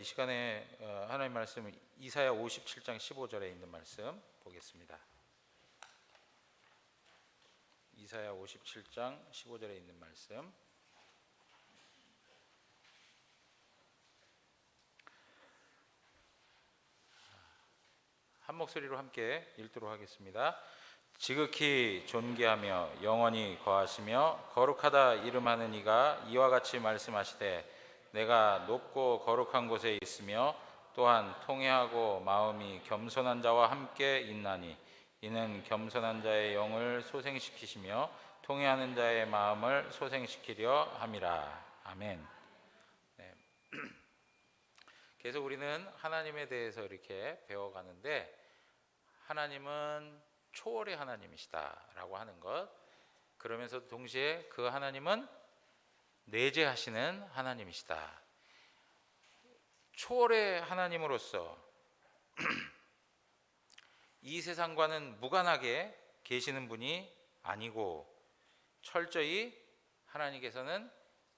이 시간에 하나님 말씀 이사야 57장 15절에 있는 말씀 보겠습니다. 이사야 57장 15절에 있는 말씀. 한 목소리로 함께 읽도록 하겠습니다. 지극히 존귀하며 영원히 거하시며 거룩하다 이름하는 이가 이와 같이 말씀하시되 내가 높고 거룩한 곳에 있으며 또한 통회하고 마음이 겸손한 자와 함께 있나니 이는 겸손한 자의 영을 소생시키시며 통회하는 자의 마음을 소생시키려 함이라. 아멘. 네. 계속 우리는 하나님에 대해서 이렇게 배워가는데 하나님은 초월의 하나님이시다라고 하는 것, 그러면서도 동시에 그 하나님은 내재하시는 하나님이시다. 초월의 하나님으로서 이 세상과는 무관하게 계시는 분이 아니고 철저히 하나님께서는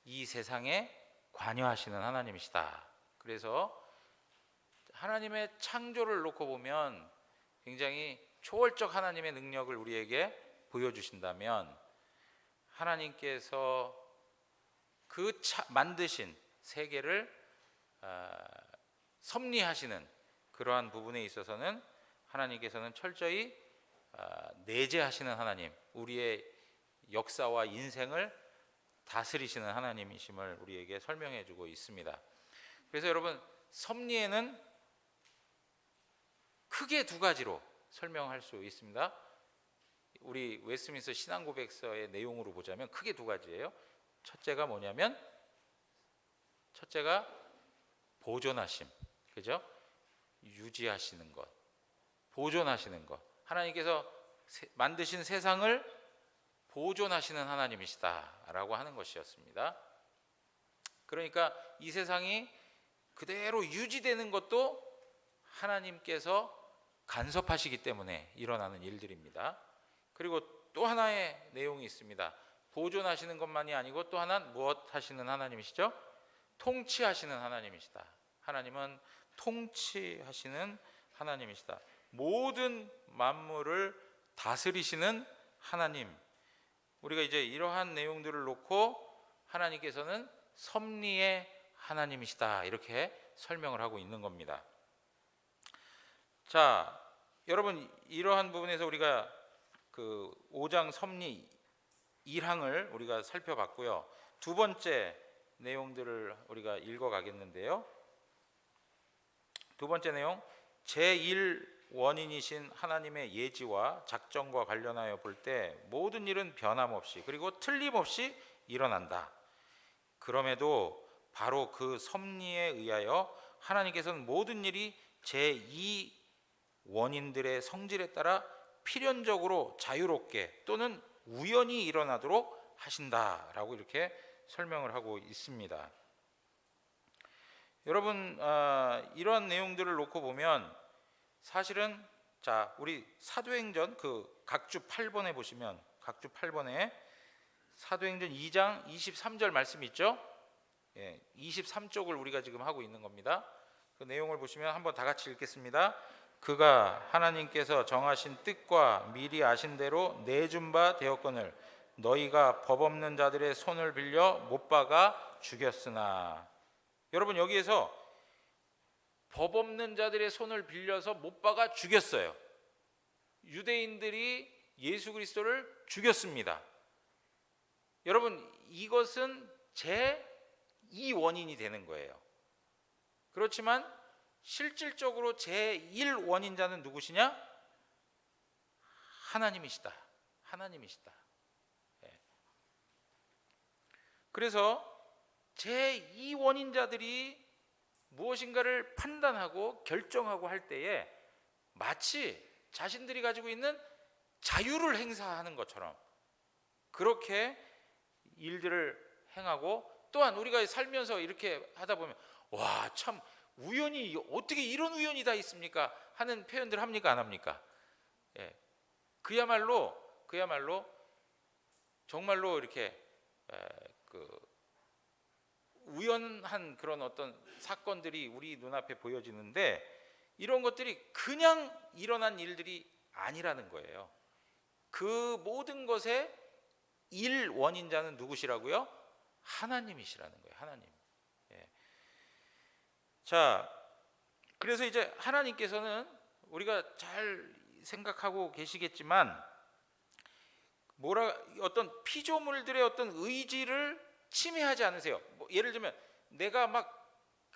이 세상에 관여하시는 하나님이시다. 그래서 하나님의 창조를 놓고 보면 굉장히 초월적 하나님의 능력을 우리에게 보여주신다면 하나님께서 그 만드신 세계를 섭리하시는 그러한 부분에 있어서는 하나님께서는 철저히 내재하시는 하나님, 우리의 역사와 인생을 다스리시는 하나님이심을 우리에게 설명해 주고 있습니다. 그래서 여러분, 섭리에는 크게 두 가지로 설명할 수 있습니다. 우리 웨스트민스터 신앙고백서의 내용으로 보자면 크게 두 가지예요. 첫째가 뭐냐면, 첫째가 보존하심, 그죠? 유지하시는 것, 보존하시는 것. 하나님께서 만드신 세상을 보존하시는 하나님이시다라고 하는 것이었습니다. 그러니까 이 세상이 그대로 유지되는 것도 하나님께서 간섭하시기 때문에 일어나는 일들입니다. 그리고 또 하나의 내용이 있습니다. 보존하시는 것만이 아니고 또 하나는 무엇 하시는 하나님이시죠? 통치하시는 하나님이시다. 하나님은 통치하시는 하나님이시다. 모든 만물을 다스리시는 하나님. 우리가 이제 이러한 내용들을 놓고 하나님께서는 섭리의 하나님이시다, 이렇게 설명을 하고 있는 겁니다. 자, 여러분, 이러한 부분에서 우리가 그 5장 섭리 1항을 우리가 살펴봤고요. 두 번째 내용들을 우리가 읽어가겠는데요. 두 번째 내용, 제1원인이신 하나님의 예지와 작정과 관련하여 볼 때 모든 일은 변함없이 그리고 틀림없이 일어난다. 그럼에도 바로 그 섭리에 의하여 하나님께서는 모든 일이 제2원인들의 성질에 따라 필연적으로 자유롭게 또는 우연히 일어나도록 하신다라고 이렇게 설명을 하고 있습니다. 여러분, 이러한 내용들을 놓고 보면 사실은, 자, 우리 사도행전 그 각주 8번에 보시면, 각주 8번에 사도행전 2장 23절 말씀 있죠? 23쪽을 우리가 지금 하고 있는 겁니다. 그 내용을 보시면 한번 다 같이 읽겠습니다. 그가 하나님께서 정하신 뜻과 미리 아신 대로 내준 바 되었거늘 너희가 법 없는 자들의 손을 빌려 못 박아 죽였으나. 여러분, 여기에서 법 없는 자들의 손을 빌려서 못 박아 죽였어요. 유대인들이 예수 그리스도를 죽였습니다. 여러분, 이것은 제2원인이 되는 거예요. 그렇지만 실질적으로 제1원인자는 누구시냐? 하나님이시다. 하나님이시다. 그래서 제2원인자들이 무엇인가를 판단하고 결정하고 할 때에 마치 자신들이 가지고 있는 자유를 행사하는 것처럼 그렇게 일들을 행하고, 또한 우리가 살면서 이렇게 하다 보면 와, 참 우연히 어떻게 이런 우연이 다 있습니까? 하는 표현들 합니까, 안 합니까? 그야말로 정말로 이렇게 우연한 그런 어떤 사건들이 우리 눈앞에 보여지는데 이런 것들이 그냥 일어난 일들이 아니라는 거예요. 그 모든 것의 일 원인자는 누구시라고요? 하나님이시라는 거예요. 하나님. 예. 자, 그래서 이제 하나님께서는 우리가 잘 생각하고 계시겠지만 어떤 피조물들의 어떤 의지를 침해하지 않으세요. 뭐 예를 들면 내가 막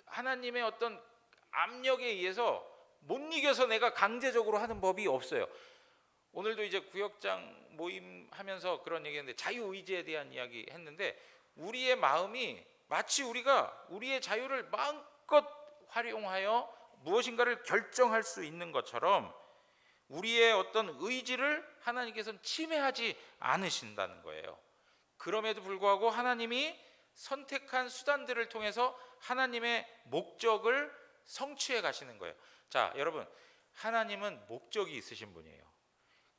하나님의 어떤 압력에 의해서 못 이겨서 내가 강제적으로 하는 법이 없어요. 오늘도 이제 구역장 모임 하면서 그런 얘기했는데 자유의지에 대한 이야기 했는데 우리의 마음이 마치 우리가 우리의 자유를 마음껏 활용하여 무엇인가를 결정할 수 있는 것처럼 우리의 어떤 의지를 하나님께서는 침해하지 않으신다는 거예요. 그럼에도 불구하고 하나님이 선택한 수단들을 통해서 하나님의 목적을 성취해 가시는 거예요. 자, 여러분, 하나님은 목적이 있으신 분이에요.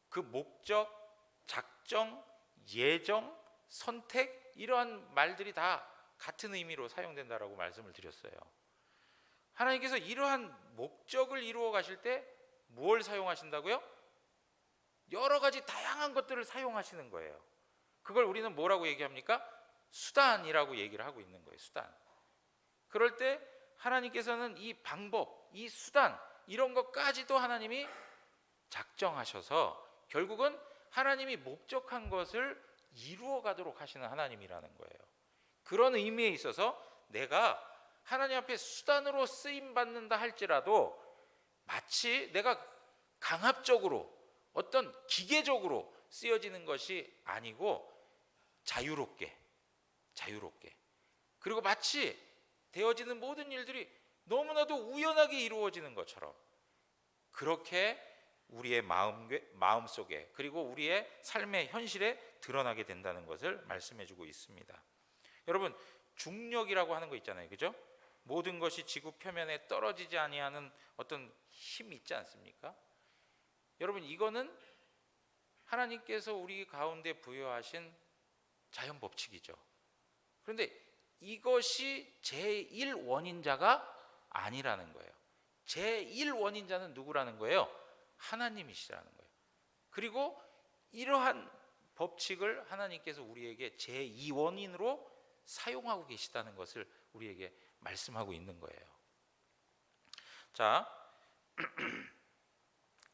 그 목적, 작정, 예정, 선택 이러한 말들이 다 같은 의미로 사용된다라고 말씀을 드렸어요. 하나님께서 이러한 목적을 이루어 가실 때 무엇을 사용하신다고요? 여러 가지 다양한 것들을 사용하시는 거예요. 그걸 우리는 뭐라고 얘기합니까? 수단이라고 얘기를 하고 있는 거예요. 수단. 그럴 때 하나님께서는 이 방법, 이 수단 이런 것까지도 하나님이 작정하셔서 결국은 하나님이 목적한 것을 이루어 가도록 하시는 하나님이라는 거예요. 그런 의미에 있어서 내가 하나님 앞에 수단으로 쓰임 받는다 할지라도 마치 내가 강압적으로 어떤 기계적으로 쓰여지는 것이 아니고 자유롭게 그리고 마치 되어지는 모든 일들이 너무나도 우연하게 이루어지는 것처럼 그렇게 우리의 마음 속에 그리고 우리의 삶의 현실에 드러나게 된다는 것을 말씀해주고 있습니다. 여러분, 중력이라고 하는 거 있잖아요, 그죠? 모든 것이 지구 표면에 떨어지지 아니하는 어떤 힘이 있지 않습니까? 여러분, 이거는 하나님께서 우리 가운데 부여하신 자연 법칙이죠. 그런데 이것이 제1원인자가 아니라는 거예요. 제1원인자는 누구라는 거예요? 하나님이시라는 거예요. 그리고 이러한 법칙을 하나님께서 우리에게 제2원인으로 사용하고 계시다는 것을 우리에게 말씀하고 있는 거예요. 자,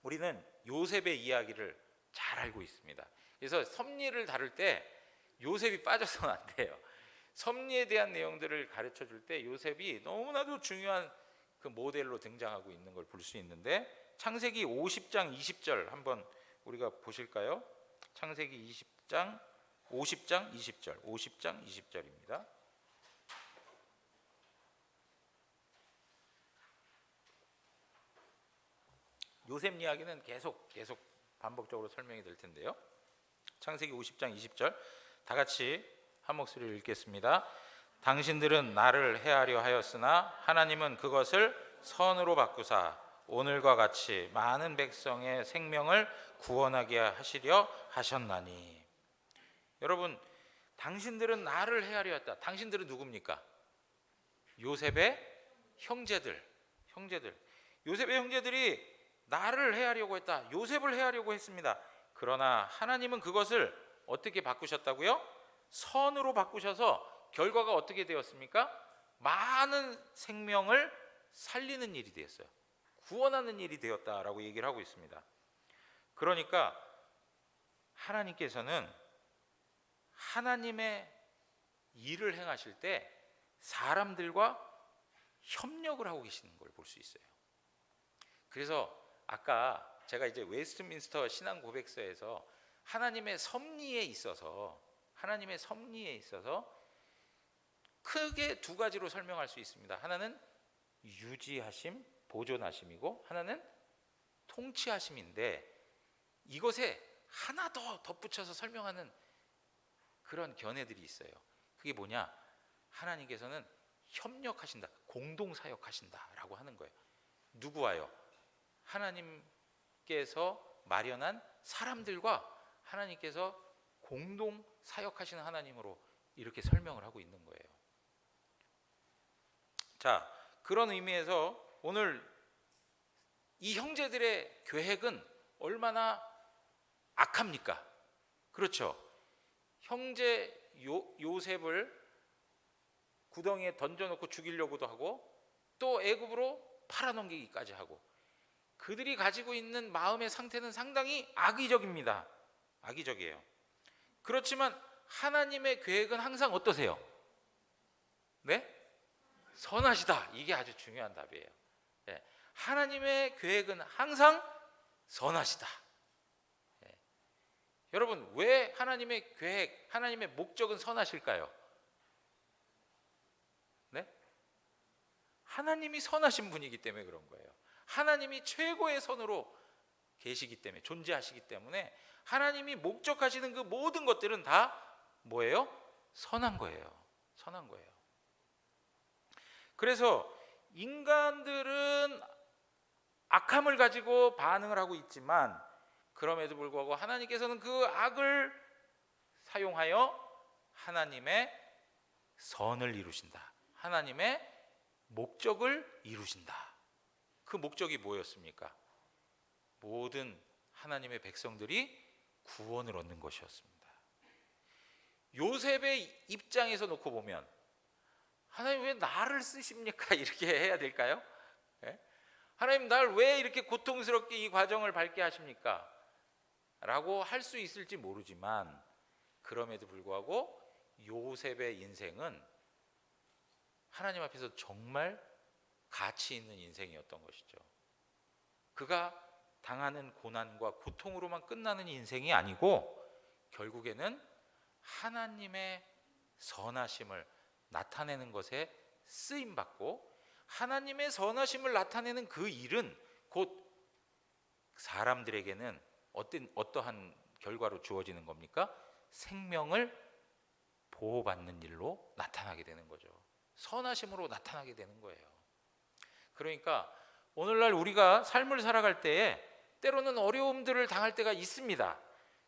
우리는 요셉의 이야기를 잘 알고 있습니다. 그래서 섭리를 다룰 때 요셉이 빠져서는 안 돼요. 섭리에 대한 내용들을 가르쳐 줄 때 요셉이 너무나도 중요한 그 모델로 등장하고 있는 걸 볼 수 있는데 창세기 50장 20절 한번 우리가 보실까요? 창세기 50장 20절입니다. 요셉 이야기는 계속 반복적으로 설명이 될 텐데요. 창세기 50장 20절 다 같이 한 목소리로 읽겠습니다. 당신들은 나를 해하려 하였으나 하나님은 그것을 선으로 바꾸사 오늘과 같이 많은 백성의 생명을 구원하게 하시려 하셨나니. 여러분, 당신들은 나를 해하려 했다. 당신들은 누굽니까? 요셉의 형제들. 요셉의 형제들이 나를 해하려고 했다. 요셉을 해하려고 했습니다. 그러나 하나님은 그것을 어떻게 바꾸셨다고요? 선으로 바꾸셔서 결과가 어떻게 되었습니까? 많은 생명을 살리는 일이 되었어요. 구원하는 일이 되었다라고 얘기를 하고 있습니다. 그러니까 하나님께서는 하나님의 일을 행하실 때 사람들과 협력을 하고 계시는 걸 볼 수 있어요. 그래서 아까 제가 이제 웨스트민스터 신앙 고백서에서 하나님의 섭리에 있어서 크게 두 가지로 설명할 수 있습니다. 하나는 유지하심, 보존하심이고 하나는 통치하심인데 이것에 하나 더 덧붙여서 설명하는 그런 견해들이 있어요. 그게 뭐냐? 하나님께서는 협력하신다, 공동사역하신다라고 하는 거예요. 누구와요? 하나님께서 마련한 사람들과 하나님께서 공동 사역하시는 하나님으로 이렇게 설명을 하고 있는 거예요. 자, 그런 의미에서 오늘 이 형제들의 계획은 얼마나 악합니까? 그렇죠. 형제 요셉을 구덩이에 던져놓고 죽이려고도 하고 또 애굽으로 팔아넘기기까지 하고, 그들이 가지고 있는 마음의 상태는 상당히 악의적입니다. 악의적이에요. 그렇지만 하나님의 계획은 항상 어떠세요? 네? 선하시다. 이게 아주 중요한 답이에요. 네. 하나님의 계획은 항상 선하시다. 네. 여러분, 왜 하나님의 계획, 하나님의 목적은 선하실까요? 네? 하나님이 선하신 분이기 때문에 그런 거예요. 하나님이 최고의 선으로 계시기 때문에, 존재하시기 때문에 하나님이 목적하시는 그 모든 것들은 다 뭐예요? 선한 거예요. 선한 거예요. 그래서 인간들은 악함을 가지고 반응을 하고 있지만, 그럼에도 불구하고 하나님께서는 그 악을 사용하여 하나님의 선을 이루신다. 하나님의 목적을 이루신다. 그 목적이 뭐였습니까? 모든 하나님의 백성들이 구원을 얻는 것이었습니다. 요셉의 입장에서 놓고 보면 하나님 왜 나를 쓰십니까? 이렇게 해야 될까요? 네? 하나님 날 왜 이렇게 고통스럽게 이 과정을 밟게 하십니까? 라고 할 수 있을지 모르지만, 그럼에도 불구하고 요셉의 인생은 하나님 앞에서 정말 가치 있는 인생이었던 것이죠. 그가 당하는 고난과 고통으로만 끝나는 인생이 아니고 결국에는 하나님의 선하심을 나타내는 것에 쓰임받고, 하나님의 선하심을 나타내는 그 일은 곧 사람들에게는 어떠한 결과로 주어지는 겁니까? 생명을 보호받는 일로 나타나게 되는 거죠. 선하심으로 나타나게 되는 거예요. 그러니까 오늘날 우리가 삶을 살아갈 때에 때로는 어려움들을 당할 때가 있습니다.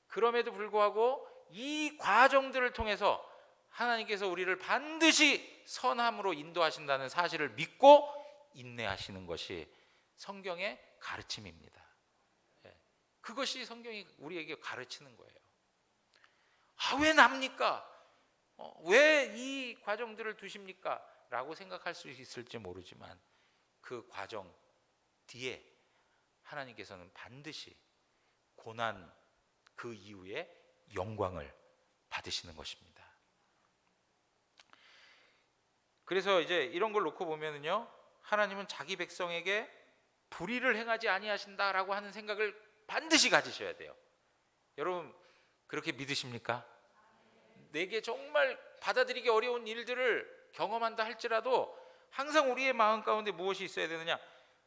그럼에도 불구하고 이 과정들을 통해서 하나님께서 우리를 반드시 선함으로 인도하신다는 사실을 믿고 인내하시는 것이 성경의 가르침입니다. 그것이 성경이 우리에게 가르치는 거예요. 왜 납니까? 왜 이 과정들을 두십니까? 라고 생각할 수 있을지 모르지만 그 과정 뒤에 하나님께서는 반드시 고난 그 이후에 영광을 받으시는 것입니다. 그래서 이제 이런 걸 놓고 보면은요, 하나님은 자기 백성에게 불의를 행하지 아니하신다라고 하는 생각을 반드시 가지셔야 돼요. 여러분 그렇게 믿으십니까? 내게 정말 받아들이기 어려운 일들을 경험한다 할지라도 항상 우리의 마음 가운데 무엇이 있어야 되느냐?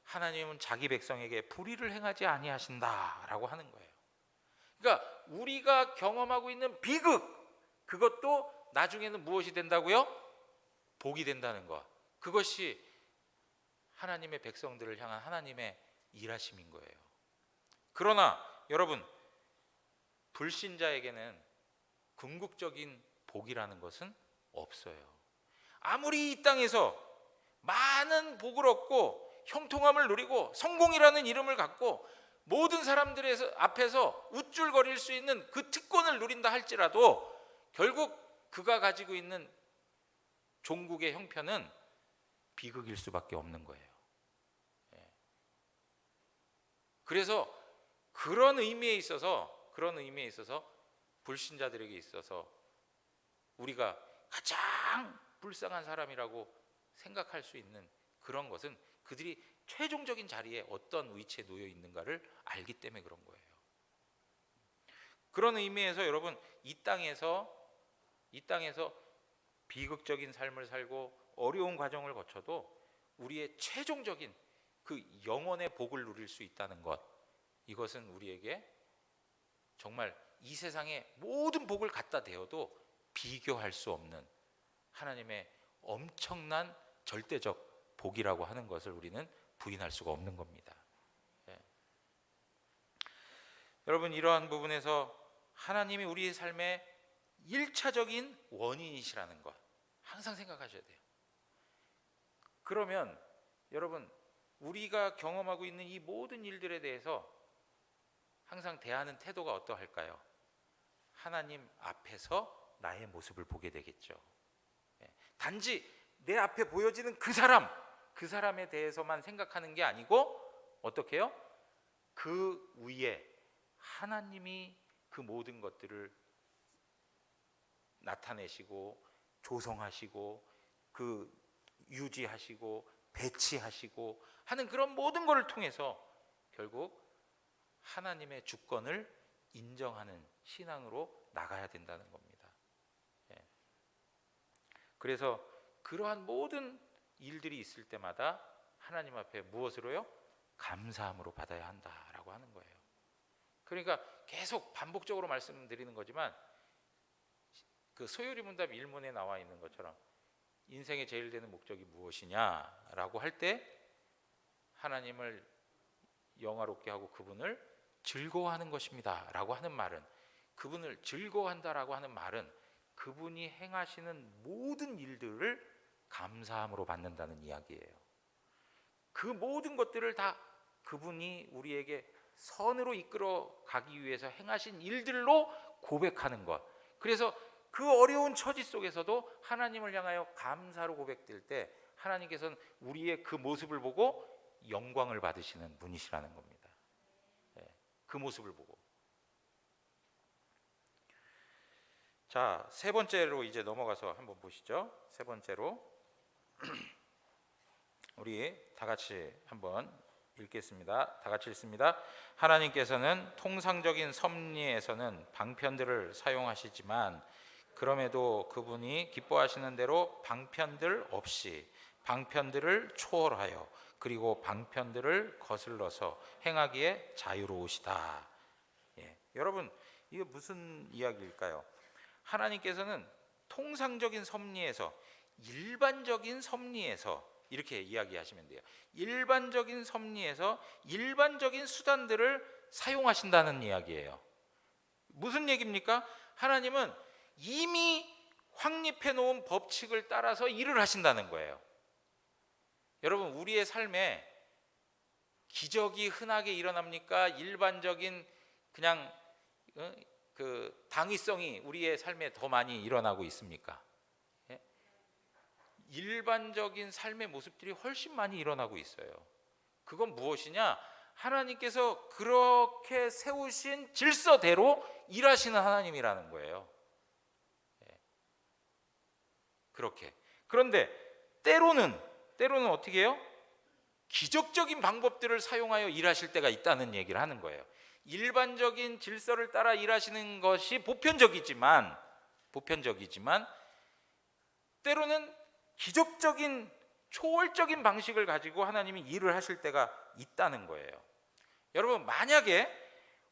하나님은 자기 백성에게 불의를 행하지 아니하신다라고 하는 거예요. 그러니까 우리가 경험하고 있는 비극, 그것도 나중에는 무엇이 된다고요? 복이 된다는 것. 그것이 하나님의 백성들을 향한 하나님의 일하심인 거예요. 그러나 여러분, 불신자에게는 궁극적인 복이라는 것은 없어요. 아무리 이 땅에서 많은 복을 얻고 형통함을 누리고 성공이라는 이름을 갖고 모든 사람들 앞에서 우쭐거릴 수 있는 그 특권을 누린다 할지라도 결국 그가 가지고 있는 종국의 형편은 비극일 수밖에 없는 거예요. 그래서 그런 의미에 있어서 불신자들에게 있어서 우리가 가장 불쌍한 사람이라고 생각할 수 있는 그런 것은 그들이 최종적인 자리에 어떤 위치에 놓여 있는가를 알기 때문에 그런 거예요. 그런 의미에서 여러분, 이 땅에서 비극적인 삶을 살고 어려운 과정을 거쳐도 우리의 최종적인 그 영원의 복을 누릴 수 있다는 것, 이것은 우리에게 정말 이 세상의 모든 복을 갖다 대어도 비교할 수 없는 하나님의 엄청난 절대적 복이라고 하는 것을 우리는 부인할 수가 없는 겁니다. 여러분, 이러한 부분에서 하나님이 우리의 삶의 1차적인 원인이시라는 것 항상 생각하셔야 돼요. 그러면 여러분, 우리가 경험하고 있는 이 모든 일들에 대해서 항상 대하는 태도가 어떠할까요? 하나님 앞에서 나의 모습을 보게 되겠죠. 단지 내 앞에 보여지는 그 사람에 대해서만 생각하는 게 아니고 어떻게 해요? 그 위에 하나님이 그 모든 것들을 나타내시고 조성하시고 그 유지하시고 배치하시고 하는 그런 모든 것을 통해서 결국 하나님의 주권을 인정하는 신앙으로 나가야 된다는 겁니다. 그래서 그러한 모든 일들이 있을 때마다 하나님 앞에 무엇으로요? 감사함으로 받아야 한다라고 하는 거예요. 그러니까 계속 반복적으로 말씀드리는 거지만 그 소요리 문답 1문에 나와 있는 것처럼 인생의 제일 되는 목적이 무엇이냐라고 할 때 하나님을 영화롭게 하고 그분을 즐거워하는 것입니다 라고 하는 말은, 그분을 즐거워한다라고 하는 말은 그분이 행하시는 모든 일들을 감사함으로 받는다는 이야기예요. 그 모든 것들을 다 그분이 우리에게 선으로 이끌어 가기 위해서 행하신 일들로 고백하는 것. 그래서 그 어려운 처지 속에서도 하나님을 향하여 감사로 고백될 때 하나님께서는 우리의 그 모습을 보고 영광을 받으시는 분이시라는 겁니다. 그 모습을 보고. 자, 세 번째로 이제 넘어가서 한번 보시죠. 세 번째로 우리 다 같이 한번 읽겠습니다. 다 같이 읽습니다. 하나님께서는 통상적인 섭리에서는 방편들을 사용하시지만 그럼에도 그분이 기뻐하시는 대로 방편들 없이 방편들을 초월하여 그리고 방편들을 거슬러서 행하기에 자유로우시다. 여러분, 이게 무슨 이야기일까요? 하나님께서는 통상적인 섭리에서, 일반적인 섭리에서 이렇게 이야기하시면 돼요. 일반적인 섭리에서 일반적인 수단들을 사용하신다는 이야기예요. 무슨 얘기입니까? 하나님은 이미 확립해 놓은 법칙을 따라서 일을 하신다는 거예요. 여러분, 우리의 삶에 기적이 흔하게 일어납니까? 일반적인 그냥 그 당위성이 우리의 삶에 더 많이 일어나고 있습니까? 일반적인 삶의 모습들이 훨씬 많이 일어나고 있어요. 그건 무엇이냐? 하나님께서 그렇게 세우신 질서대로 일하시는 하나님이라는 거예요. 그렇게. 그런데 때로는 어떻게 해요? 기적적인 방법들을 사용하여 일하실 때가 있다는 얘기를 하는 거예요. 일반적인 질서를 따라 일하시는 것이 보편적이지만 때로는 기적적인 초월적인 방식을 가지고 하나님이 일을 하실 때가 있다는 거예요. 여러분, 만약에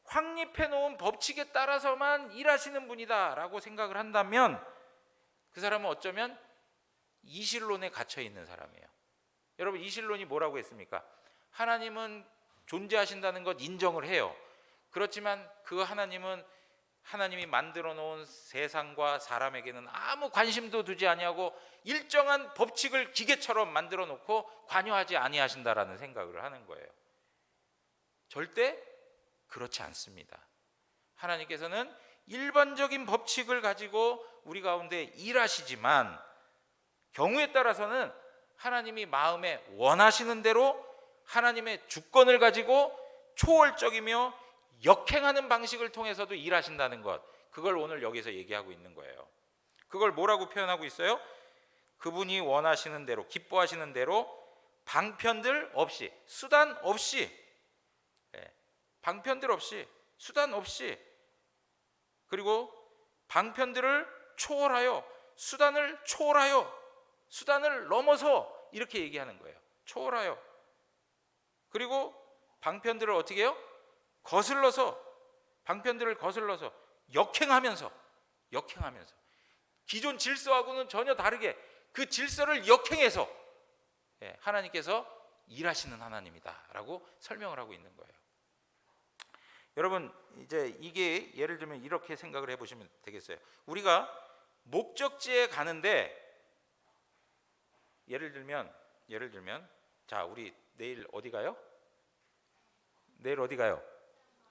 확립해 놓은 법칙에 따라서만 일하시는 분이다라고 생각을 한다면 그 사람은 어쩌면 이실론에 갇혀 있는 사람이에요. 여러분, 이실론이 뭐라고 했습니까? 하나님은 존재하신다는 것 인정을 해요. 그렇지만 그 하나님은 하나님이 만들어 놓은 세상과 사람에게는 아무 관심도 두지 아니하고 일정한 법칙을 기계처럼 만들어 놓고 관여하지 아니하신다라는 생각을 하는 거예요. 절대 그렇지 않습니다. 하나님께서는 일반적인 법칙을 가지고 우리 가운데 일하시지만 경우에 따라서는 하나님이 마음에 원하시는 대로 하나님의 주권을 가지고 초월적이며 역행하는 방식을 통해서도 일하신다는 것, 그걸 오늘 여기서 얘기하고 있는 거예요. 그걸 뭐라고 표현하고 있어요? 그분이 원하시는 대로, 기뻐하시는 대로 방편들 없이, 수단 없이, 방편들 없이, 수단 없이, 그리고 방편들을 초월하여, 수단을 초월하여, 수단을 넘어서 이렇게 얘기하는 거예요. 초월하여. 그리고 방편들을 어떻게 해요? 거슬러서, 방편들을 거슬러서 역행하면서 기존 질서하고는 전혀 다르게 그 질서를 역행해서 하나님께서 일하시는 하나님이다라고 설명을 하고 있는 거예요. 여러분, 이제 이게 예를 들면 이렇게 생각을 해보시면 되겠어요. 우리가 목적지에 가는데 예를 들면 예를 들면 자, 우리 내일 어디 가요? 내일 어디 가요?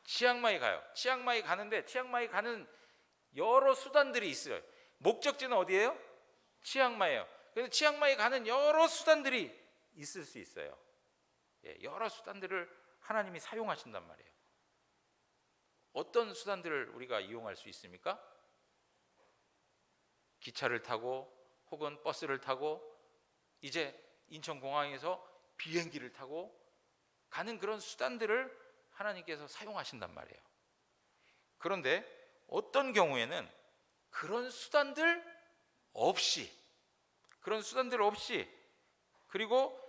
치앙마이 가요. 치앙마이 가는데 치앙마이 가는 여러 수단들이 있어요. 목적지는 어디예요? 치앙마이예요. 그래서 치앙마이 가는 여러 수단들이 있을 수 있어요. 여러 수단들을 하나님이 사용하신단 말이에요. 어떤 수단들을 우리가 이용할 수 있습니까? 기차를 타고 혹은 버스를 타고 이제 인천공항에서 비행기를 타고 가는 그런 수단들을 하나님께서 사용하신단 말이에요. 그런데 어떤 경우에는 그런 수단들 없이 그리고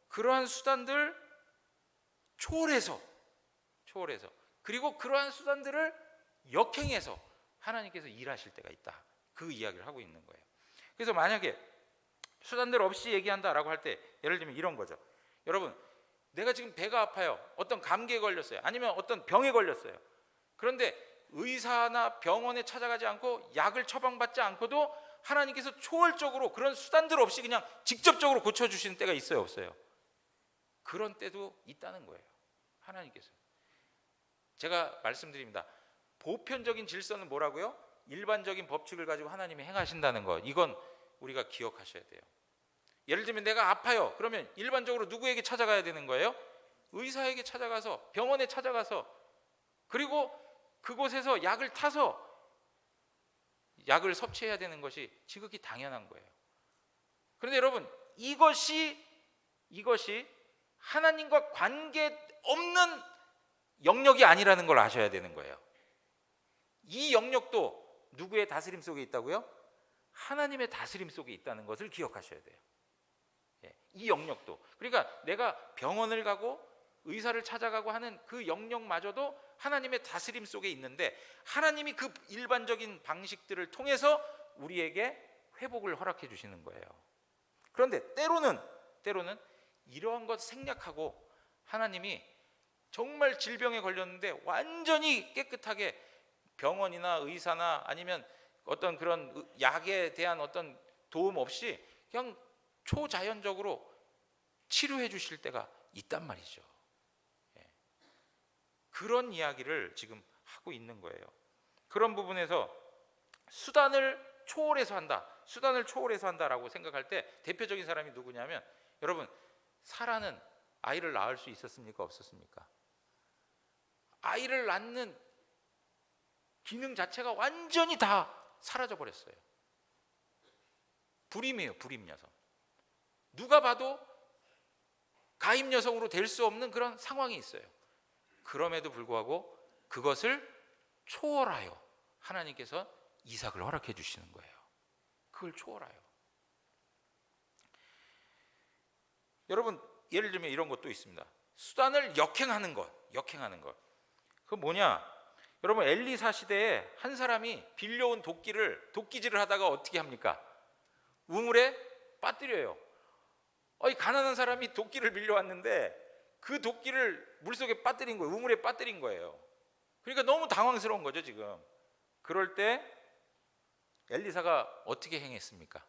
그러한 수단들 초월해서 그리고 그러한 수단들을 역행해서 하나님께서 일하실 때가 있다. 그 이야기를 하고 있는 거예요. 그래서 만약에 수단들 없이 얘기한다라고 할 때 예를 들면 이런 거죠. 여러분, 내가 지금 배가 아파요. 어떤 감기에 걸렸어요. 아니면 어떤 병에 걸렸어요. 그런데 의사나 병원에 찾아가지 않고 약을 처방받지 않고도 하나님께서 초월적으로 그런 수단들 없이 그냥 직접적으로 고쳐주시는 때가 있어요, 없어요? 그런 때도 있다는 거예요. 하나님께서. 제가 말씀드립니다. 보편적인 질서는 뭐라고요? 일반적인 법칙을 가지고 하나님이 행하신다는 것. 이건 우리가 기억하셔야 돼요. 예를 들면 내가 아파요. 그러면 일반적으로 누구에게 찾아가야 되는 거예요? 의사에게 찾아가서, 병원에 찾아가서, 그리고 그곳에서 약을 타서 약을 섭취해야 되는 것이 지극히 당연한 거예요. 그런데 여러분, 이것이 하나님과 관계없는 영역이 아니라는 걸 아셔야 되는 거예요. 이 영역도 누구의 다스림 속에 있다고요? 하나님의 다스림 속에 있다는 것을 기억하셔야 돼요. 이 영역도. 그러니까 내가 병원을 가고 의사를 찾아가고 하는 그 영역마저도 하나님의 다스림 속에 있는데, 하나님이 그 일반적인 방식들을 통해서 우리에게 회복을 허락해 주시는 거예요. 그런데 때로는 이러한 것 생략하고 하나님이 정말 질병에 걸렸는데 완전히 깨끗하게 병원이나 의사나 아니면 어떤 그런 약에 대한 어떤 도움 없이 그냥 초자연적으로 치료해 주실 때가 있단 말이죠. 그런 이야기를 지금 하고 있는 거예요. 그런 부분에서 수단을 초월해서 한다라고 생각할 때 대표적인 사람이 누구냐면, 여러분, 사라는 아이를 낳을 수 있었습니까? 없었습니까? 아이를 낳는 기능 자체가 완전히 다 사라져 버렸어요. 불임이에요, 불임 여성. 누가 봐도 가임 여성으로 될 수 없는 그런 상황이 있어요. 그럼에도 불구하고 그것을 초월하여 하나님께서 이삭을 허락해 주시는 거예요. 그걸 초월하여. 여러분, 예를 들면 이런 것도 있습니다. 수단을 역행하는 것. 그 뭐냐? 여러분, 엘리사 시대에 한 사람이 빌려온 도끼질을 하다가 어떻게 합니까? 우물에 빠뜨려요. 이 가난한 사람이 도끼를 빌려왔는데 그 도끼를 물속에 빠뜨린 거예요. 우물에 빠뜨린 거예요. 그러니까 너무 당황스러운 거죠, 지금. 그럴 때 엘리사가 어떻게 행했습니까?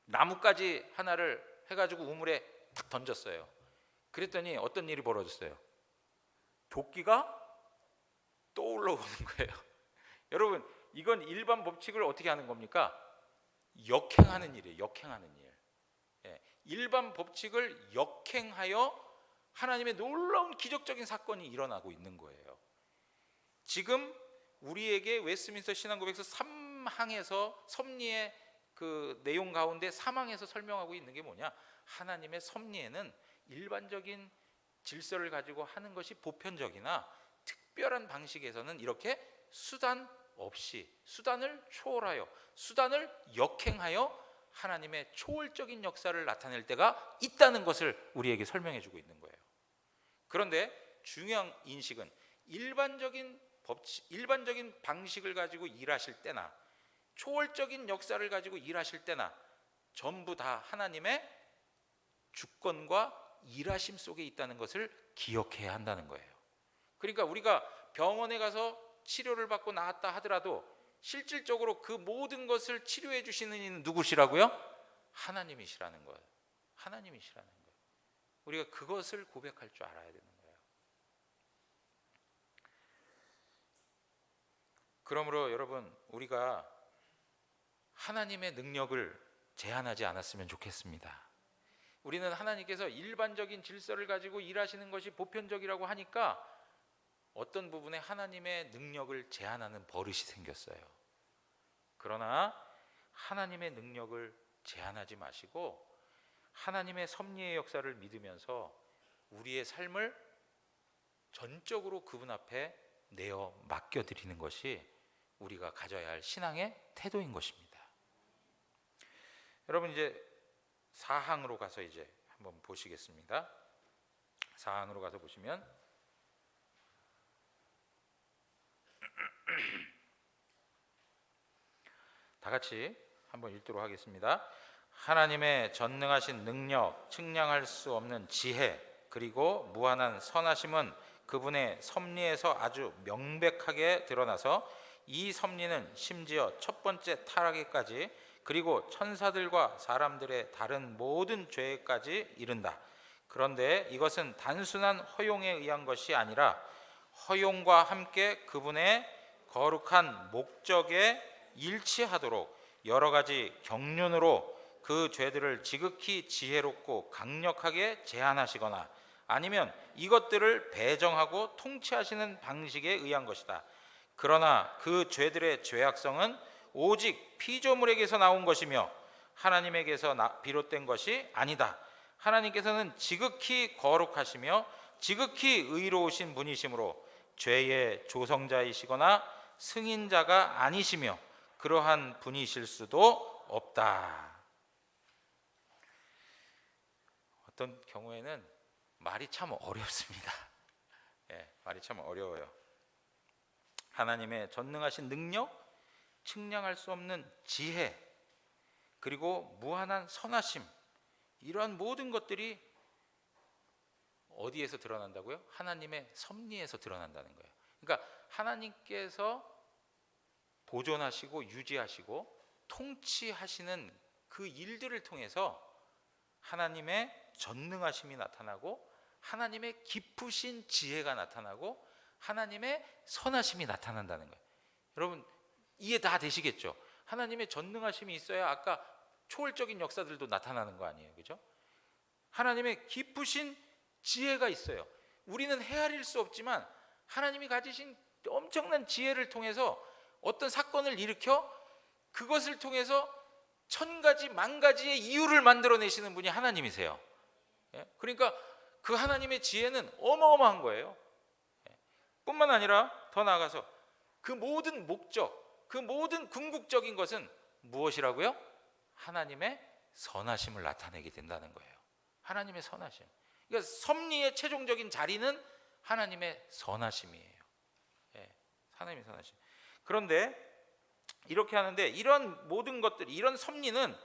나뭇가지 하나를 해가지고 우물에 탁 던졌어요. 그랬더니 어떤 일이 벌어졌어요? 도끼가 또 올라오는 거예요. 여러분, 이건 일반 법칙을 어떻게 하는 겁니까? 역행하는 일이에요. 역행하는 일. 일반 법칙을 역행하여 하나님의 놀라운 기적적인 사건이 일어나고 있는 거예요. 지금 우리에게 웨스트민스터 신앙고백서 3항에서 섭리의 그 내용 가운데 3항에서 설명하고 있는 게 뭐냐? 하나님의 섭리에는 일반적인 질서를 가지고 하는 것이 보편적이나 특별한 방식에서는 이렇게 수단 없이, 수단을 초월하여, 수단을 역행하여 하나님의 초월적인 역사를 나타낼 때가 있다는 것을 우리에게 설명해 주고 있는 거예요. 그런데 중요한 인식은 일반적인 방식을 가지고 일하실 때나 초월적인 역사를 가지고 일하실 때나 전부 다 하나님의 주권과 일하심 속에 있다는 것을 기억해야 한다는 거예요. 그러니까 우리가 병원에 가서 치료를 받고 나았다 하더라도 실질적으로 그 모든 것을 치료해 주시는 이는 누구시라고요? 하나님이시라는 거예요. 하나님이시라는 거예요. 우리가 그것을 고백할 줄 알아야 되는 거예요. 그러므로 여러분, 우리가 하나님의 능력을 제한하지 않았으면 좋겠습니다. 우리는 하나님께서 일반적인 질서를 가지고 일하시는 것이 보편적이라고 하니까 어떤 부분에 하나님의 능력을 제한하는 버릇이 생겼어요. 그러나 하나님의 능력을 제한하지 마시고 하나님의 섭리의 역사를 믿으면서 우리의 삶을 전적으로 그분 앞에 내어 맡겨드리는 것이 우리가 가져야 할 신앙의 태도인 것입니다. 여러분, 이제 사항으로 가서 이제 한번 보시겠습니다. 사항으로 가서 보시면 다 같이 한번 읽도록 하겠습니다. 하나님의 전능하신 능력, 측량할 수 없는 지혜, 그리고 무한한 선하심은 그분의 섭리에서 아주 명백하게 드러나서 이 섭리는 심지어 첫 번째 타락에까지, 그리고 천사들과 사람들의 다른 모든 죄까지 이른다. 그런데 이것은 단순한 허용에 의한 것이 아니라 허용과 함께 그분의 거룩한 목적에 일치하도록 여러 가지 경륜으로 그 죄들을 지극히 지혜롭고 강력하게 제한하시거나 아니면 이것들을 배정하고 통치하시는 방식에 의한 것이다. 그러나 그 죄들의 죄악성은 오직 피조물에게서 나온 것이며 하나님에게서 비롯된 것이 아니다. 하나님께서는 지극히 거룩하시며 지극히 의로우신 분이시므로 죄의 조성자이시거나 승인자가 아니시며 그러한 분이실 수도 없다. 어떤 경우에는 말이 참 어렵습니다. 말이 참 어려워요. 하나님의 전능하신 능력, 측량할 수 없는 지혜, 그리고 무한한 선하심, 이러한 모든 것들이 어디에서 드러난다고요? 하나님의 섭리에서 드러난다는 거예요. 그러니까 하나님께서 보존하시고 유지하시고 통치하시는 그 일들을 통해서 하나님의 전능하심이 나타나고 하나님의 깊으신 지혜가 나타나고 하나님의 선하심이 나타난다는 거예요. 여러분, 이해 다 되시겠죠? 하나님의 전능하심이 있어야 아까 초월적인 역사들도 나타나는 거 아니에요, 그죠? 하나님의 깊으신 지혜가 있어요. 우리는 헤아릴 수 없지만 하나님이 가지신 엄청난 지혜를 통해서 어떤 사건을 일으켜 그것을 통해서 천 가지 만 가지의 이유를 만들어내시는 분이 하나님이세요. 그러니까 그 하나님의 지혜는 어마어마한 거예요. 뿐만 아니라 더 나아가서 그 모든 목적, 그 모든 궁극적인 것은 무엇이라고요? 하나님의 선하심을 나타내게 된다는 거예요. 하나님의 선하심. 그러니까 섭리의 최종적인 자리는 하나님의 선하심이에요. 하나님의 선하심. 그런데 이렇게 하는데 이런 모든 것들, 이런 섭리는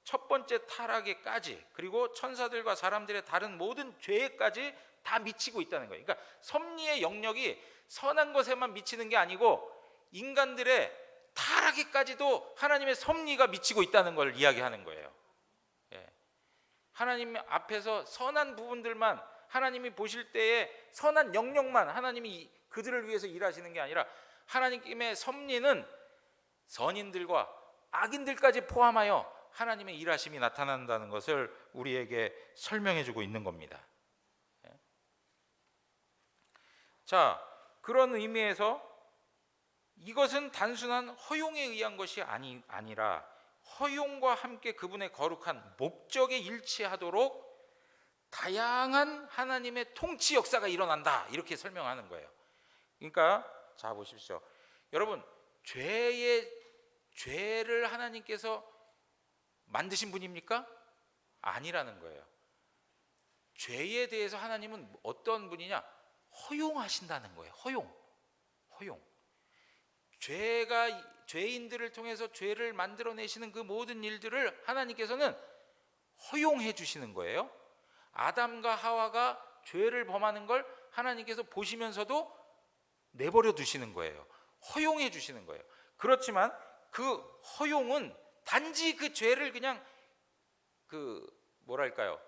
첫 번째 타락에까지, 그리고 천사들과 사람들의 다른 모든 죄에까지 다 미치고 있다는 거예요. 그러니까 섭리의 영역이 선한 것에만 미치는 게 아니고 인간들의 타락에까지도 하나님의 섭리가 미치고 있다는 걸 이야기하는 거예요. 하나님 앞에서 선한 부분들만, 하나님이 보실 때에 선한 영역만 하나님이 그들을 위해서 일하시는 게 아니라 하나님의 섭리는 선인들과 악인들까지 포함하여 하나님의 일하심이 나타난다는 것을 우리에게 설명해 주고 있는 겁니다. 자, 그런 의미에서 이것은 단순한 허용에 의한 것이 아니라 허용과 함께 그분의 거룩한 목적에 일치하도록 다양한 하나님의 통치 역사가 일어난다, 이렇게 설명하는 거예요. 그러니까 자 보십시오. 여러분, 죄를 하나님께서 만드신 분입니까? 아니라는 거예요. 죄에 대해서 하나님은 어떤 분이냐? 허용하신다는 거예요. 허용. 죄인들을 통해서 죄를 만들어내시는 그 모든 일들을 하나님께서는 허용해 주시는 거예요. 아담과 하와가 죄를 범하는 걸 하나님께서 보시면서도 내버려 두시는 거예요. 허용해 주시는 거예요. 그렇지만 그 허용은 단지 그 죄를 그냥 뭐랄까요,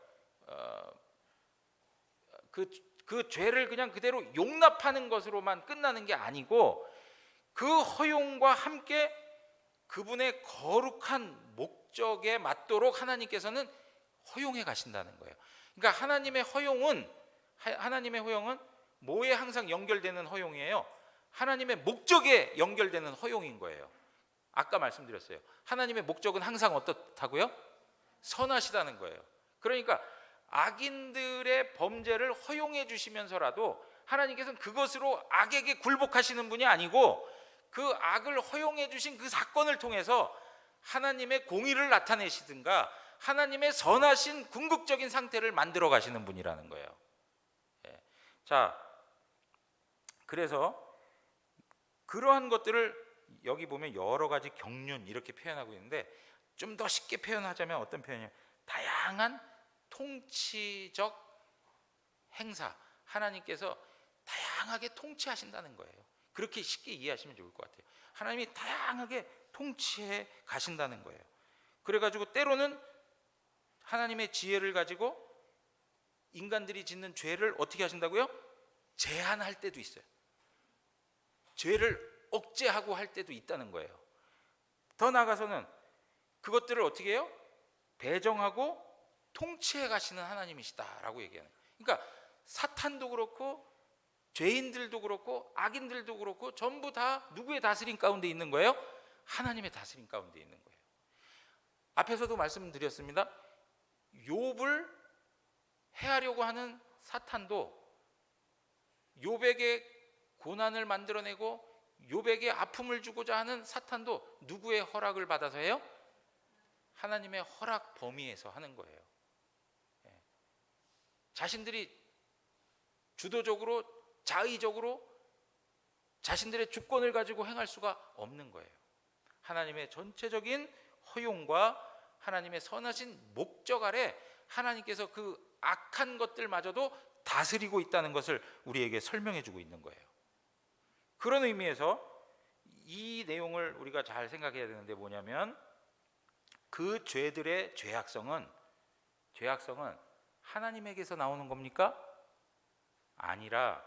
그 죄를 그냥 그대로 용납하는 것으로만 끝나는 게 아니고 그 허용과 함께 그분의 거룩한 목적에 맞도록 하나님께서는 허용해 가신다는 거예요. 그러니까 하나님의 허용은 뭐에 항상 연결되는 허용이에요? 하나님의 목적에 연결되는 허용인 거예요. 아까 말씀드렸어요. 하나님의 목적은 항상 어떻다고요? 선하시다는 거예요. 그러니까 악인들의 범죄를 허용해 주시면서라도 하나님께서는 그것으로 악에게 굴복하시는 분이 아니고 그 악을 허용해 주신 그 사건을 통해서 하나님의 공의를 나타내시든가 하나님의 선하신 궁극적인 상태를 만들어 가시는 분이라는 거예요. 자, 그래서 그러한 것들을 여기 보면 여러 가지 경륜 이렇게 표현하고 있는데 좀 더 쉽게 표현하자면 어떤 표현이에요? 다양한 통치적 행사, 하나님께서 다양하게 통치하신다는 거예요. 그렇게 쉽게 이해하시면 좋을 것 같아요. 하나님이 다양하게 통치해 가신다는 거예요. 그래가지고 때로는 하나님의 지혜를 가지고 인간들이 짓는 죄를 어떻게 하신다고요? 제한할 때도 있어요. 죄를 억제하고 할 때도 있다는 거예요. 더 나아가서는 그것들을 어떻게 해요? 배정하고 통치해 가시는 하나님이시다라고 얘기하는 거예요. 그러니까 사탄도 그렇고 죄인들도 그렇고 악인들도 그렇고 전부 다 누구의 다스림 가운데 있는 거예요? 하나님의 다스림 가운데 있는 거예요. 앞에서도 말씀드렸습니다. 욥을 해하려고 하는 사탄도 욥에게 고난을 만들어내고 욥에게 아픔을 주고자 하는 사탄도 누구의 허락을 받아서 해요? 하나님의 허락 범위에서 하는 거예요. 자신들이 주도적으로 자의적으로 자신들의 주권을 가지고 행할 수가 없는 거예요. 하나님의 전체적인 허용과 하나님의 선하신 목적 아래 하나님께서 그 악한 것들마저도 다스리고 있다는 것을 우리에게 설명해 주고 있는 거예요. 그런 의미에서 이 내용을 우리가 잘 생각해야 되는데 뭐냐면 그 죄들의 죄악성은 하나님에게서 나오는 겁니까? 아니라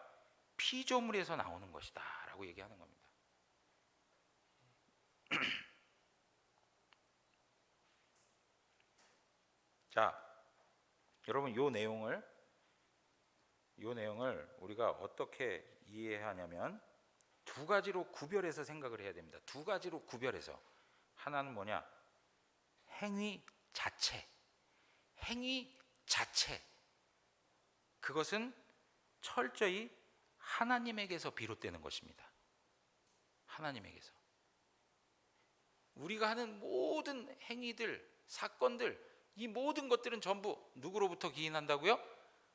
피조물에서 나오는 것이다 라고 얘기하는 겁니다. 자, 여러분 이 내용을 우리가 어떻게 이해하냐면 두 가지로 구별해서 생각을 해야 됩니다. 두 가지로 구별해서. 하나는 뭐냐? 행위 자체. 그것은 철저히 하나님에게서 비롯되는 것입니다. 하나님에게서. 우리가 하는 모든 행위들, 사건들, 이 모든 것들은 전부 누구로부터 기인한다고요?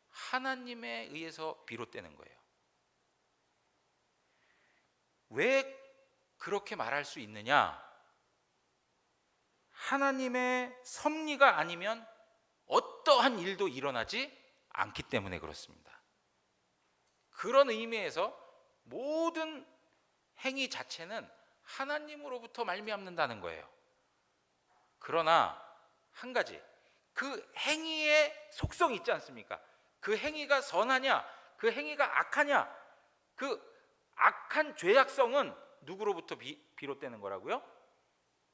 하나님에 의해서 비롯되는 거예요. 왜 그렇게 말할 수 있느냐? 하나님의 섭리가 아니면 어떠한 일도 일어나지 않기 때문에 그렇습니다. 그런 의미에서 모든 행위 자체는 하나님으로부터 말미암는다는 거예요. 그러나 한 가지, 그 행위의 속성이 있지 않습니까? 그 행위가 선하냐, 그 행위가 악하냐, 그 악한 죄악성은 누구로부터 비롯되는 거라고요?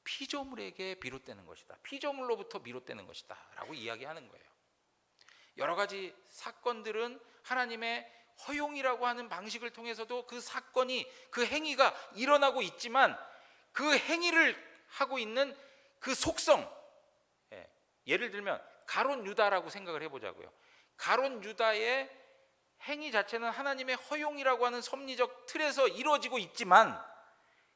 피조물에게 비롯되는 것이다. 피조물로부터 비롯되는 것이다 라고 이야기하는 거예요. 여러 가지 사건들은 하나님의 허용이라고 하는 방식을 통해서도 그 사건이, 그 행위가 일어나고 있지만 그 행위를 하고 있는 그 속성, 예를 들면 가룟 유다라고 생각을 해보자고요. 가룟 유다의 행위 자체는 하나님의 허용이라고 하는 섭리적 틀에서 이루어지고 있지만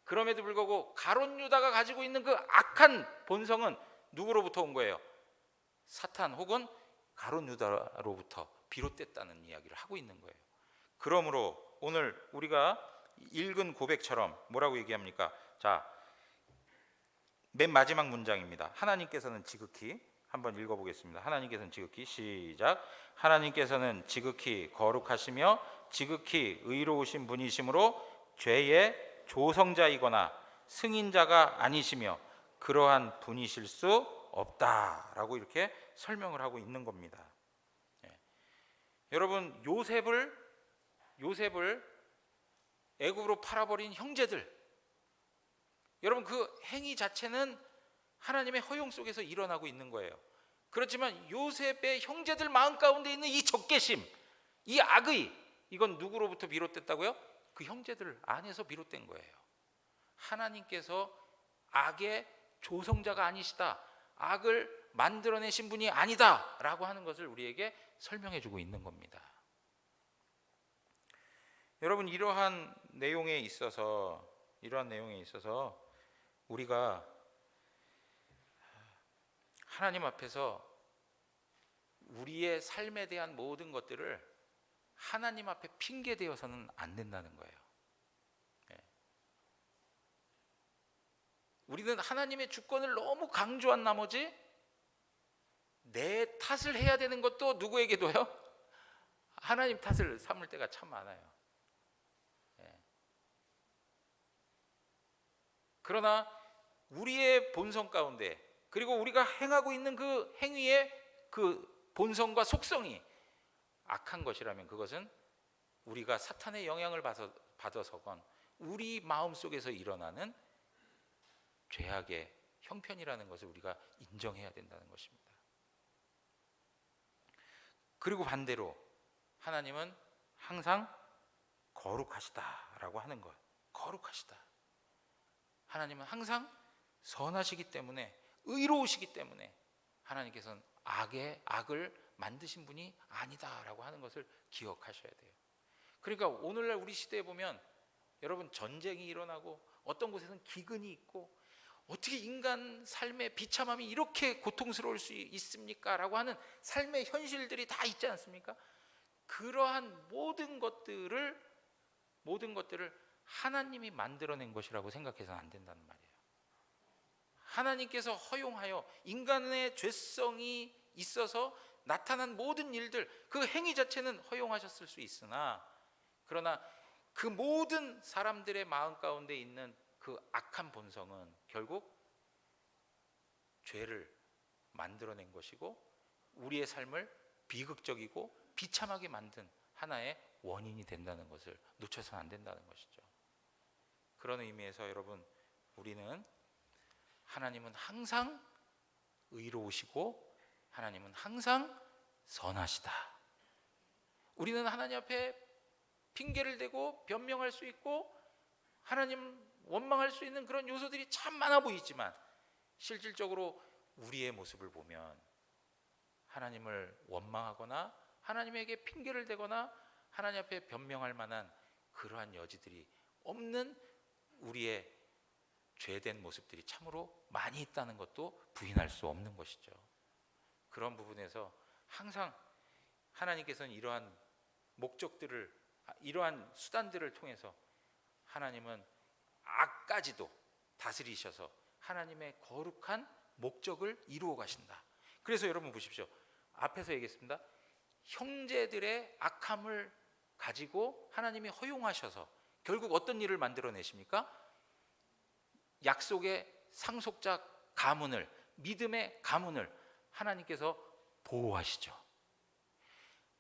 그럼에도 불구하고 가룟 유다가 가지고 있는 그 악한 본성은 누구로부터 온 거예요? 사탄 혹은 가룟 유다로부터 비롯됐다는 이야기를 하고 있는 거예요. 그러므로 오늘 우리가 읽은 고백처럼 뭐라고 얘기합니까? 자, 맨 마지막 문장입니다. 하나님께서는 지극히, 한번 읽어보겠습니다. 하나님께서는 지극히, 시작. 하나님께서는 지극히 거룩하시며 지극히 의로우신 분이시므로 죄의 조성자이거나 승인자가 아니시며 그러한 분이실 수 없다라고 이렇게 설명을 하고 있는 겁니다. 여러분, 요셉을 애굽으로 팔아버린 형제들, 여러분 그 행위 자체는 하나님의 허용 속에서 일어나고 있는 거예요. 그렇지만 요셉의 형제들 마음 가운데 있는 이 적개심, 이 악의, 이건 누구로부터 비롯됐다고요? 그 형제들 안에서 비롯된 거예요. 하나님께서 악의 조성자가 아니시다, 악을 만들어내신 분이 아니다 라고 하는 것을 우리에게 설명해 주고 있는 겁니다. 여러분, 이러한 내용에 있어서 우리가 하나님 앞에서 우리의 삶에 대한 모든 것들을 하나님 앞에 핑계 대어서는 안 된다는 거예요. 우리는 하나님의 주권을 너무 강조한 나머지 내 탓을 해야 되는 것도 누구에게도요? 하나님 탓을 삼을 때가 참 많아요. 그러나 우리의 본성 가운데, 그리고 우리가 행하고 있는 그 행위의 그 본성과 속성이 악한 것이라면 그것은 우리가 사탄의 영향을 받아서건 우리 마음속에서 일어나는 죄악의 형편이라는 것을 우리가 인정해야 된다는 것입니다. 그리고 반대로 하나님은 항상 거룩하시다라고 하는 것, 거룩하시다. 하나님은 항상 선하시기 때문에, 의로우시기 때문에 하나님께서는 악을 만드신 분이 아니다라고 하는 것을 기억하셔야 돼요. 그러니까 오늘날 우리 시대에 보면 여러분, 전쟁이 일어나고 어떤 곳에서는 기근이 있고, 어떻게 인간 삶의 비참함이 이렇게 고통스러울 수 있습니까? 라고 하는 삶의 현실들이 다 있지 않습니까? 그러한 모든 것들을 하나님이 만들어낸 것이라고 생각해서는 안 된다는 말이에요. 하나님께서 허용하여 인간의 죄성이 있어서 나타난 모든 일들, 그 행위 자체는 허용하셨을 수 있으나, 그러나 그 모든 사람들의 마음 가운데 있는 그 악한 본성은 결국 죄를 만들어낸 것이고, 우리의 삶을 비극적이고 비참하게 만든 하나의 원인이 된다는 것을 놓쳐서는 안 된다는 것이죠. 그런 의미에서 여러분, 우리는 하나님은 항상 의로우시고 하나님은 항상 선하시다. 우리는 하나님 앞에 핑계를 대고 변명할 수 있고 하나님 원망할 수 있는 그런 요소들이 참 많아 보이지만, 실질적으로 우리의 모습을 보면 하나님을 원망하거나 하나님에게 핑계를 대거나 하나님 앞에 변명할 만한 그러한 여지들이 없는 우리의 죄된 모습들이 참으로 많이 있다는 것도 부인할 수 없는 것이죠. 그런 부분에서 항상 하나님께서는 이러한 목적들을, 이러한 수단들을 통해서 하나님은 악까지도 다스리셔서 하나님의 거룩한 목적을 이루어 가신다. 그래서 여러분 보십시오. 앞에서 얘기했습니다. 형제들의 악함을 가지고 하나님이 허용하셔서 결국 어떤 일을 만들어내십니까? 약속의 상속자 가문을, 믿음의 가문을 하나님께서 보호하시죠.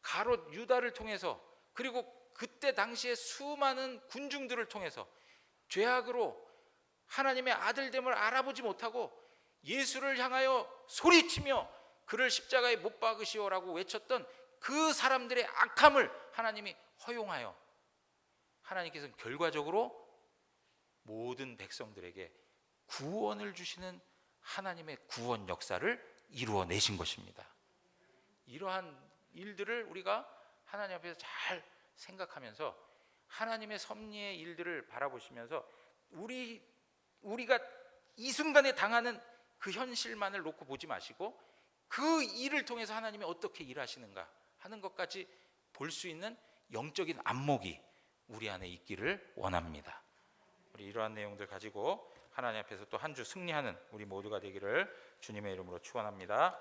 가롯 유다를 통해서, 그리고 그때 당시에 수많은 군중들을 통해서 죄악으로 하나님의 아들됨을 알아보지 못하고 예수를 향하여 소리치며 그를 십자가에 못 박으시오라고 외쳤던 그 사람들의 악함을 하나님이 허용하여 하나님께서는 결과적으로 모든 백성들에게 구원을 주시는 하나님의 구원 역사를 이루어내신 것입니다. 이러한 일들을 우리가 하나님 앞에서 잘 생각하면서 하나님의 섭리의 일들을 바라보시면서 우리가 이 순간에 당하는 그 현실만을 놓고 보지 마시고 그 일을 통해서 하나님이 어떻게 일하시는가 하는 것까지 볼 수 있는 영적인 안목이 우리 안에 있기를 원합니다. 우리 이러한 내용들 가지고 하나님 앞에서 또 한 주 승리하는 우리 모두가 되기를 주님의 이름으로 축원합니다.